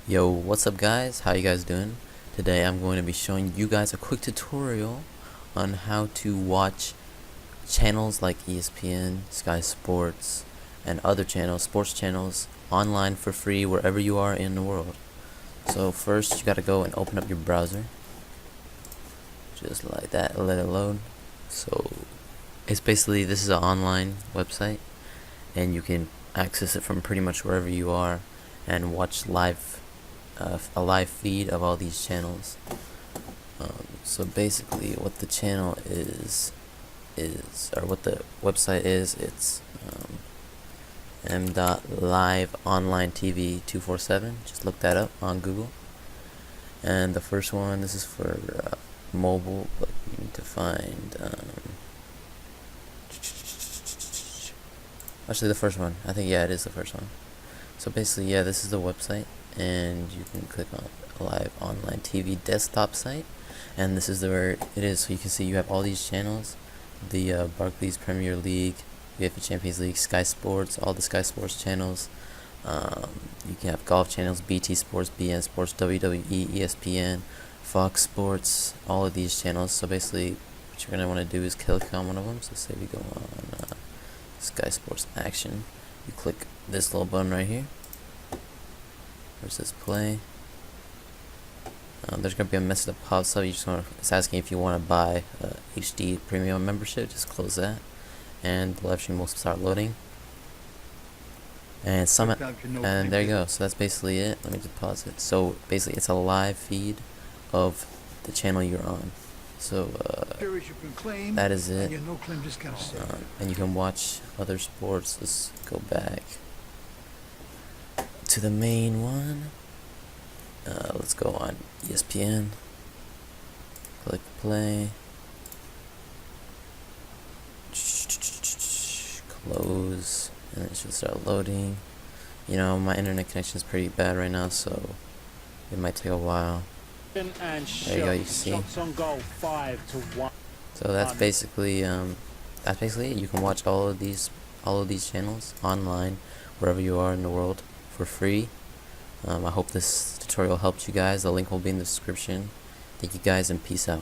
Yo, what's up guys? How you guys doing? Today I'm going to be showing you guys a quick tutorial on how to watch channels like ESPN, Skysports, and other channels, sports channels, online for free wherever you are in the world. So first you gotta go and open up your browser. Just like that, let it load. So it's basically, this is an online website and you can access it from pretty much wherever you are and watch a live feed of all these channels. So basically what the channel is or what the website is, it's m.live online TV 247. Just look that up on Google. And the first one, this is for mobile, but you need to find actually the first one. I think, yeah, it is the first one. So basically, yeah, this is the website, and you can click on live online TV desktop site, and this is where it is. So you can see you have all these channels, the Barclays Premier League, UEFA Champions League, Sky Sports, all the Sky Sports channels. You can have golf channels, BT Sports, BN Sports, WWE, ESPN, Fox Sports, all of these channels. So basically what you're going to want to do is click on one of them. So say we go on Sky Sports Action, you click this little button right here where it says play. There's going to be a message that pops up. It's asking if you want to buy HD premium membership. Just close that and the live stream will start loading. And there you go. So that's basically it. Let me just pause it. So basically it's a live feed of the channel you're on. So that is it. And you can watch other sports. Let's go back to the main one. Let's go on ESPN. Click play. Close. And it should start loading. You know, my internet connection is pretty bad right now, so it might take a while. There you go, you see. So that's basically it. You can watch all of these channels online wherever you are in the world for free. I hope this tutorial helped you guys. The link will be in the description. Thank you guys and peace out.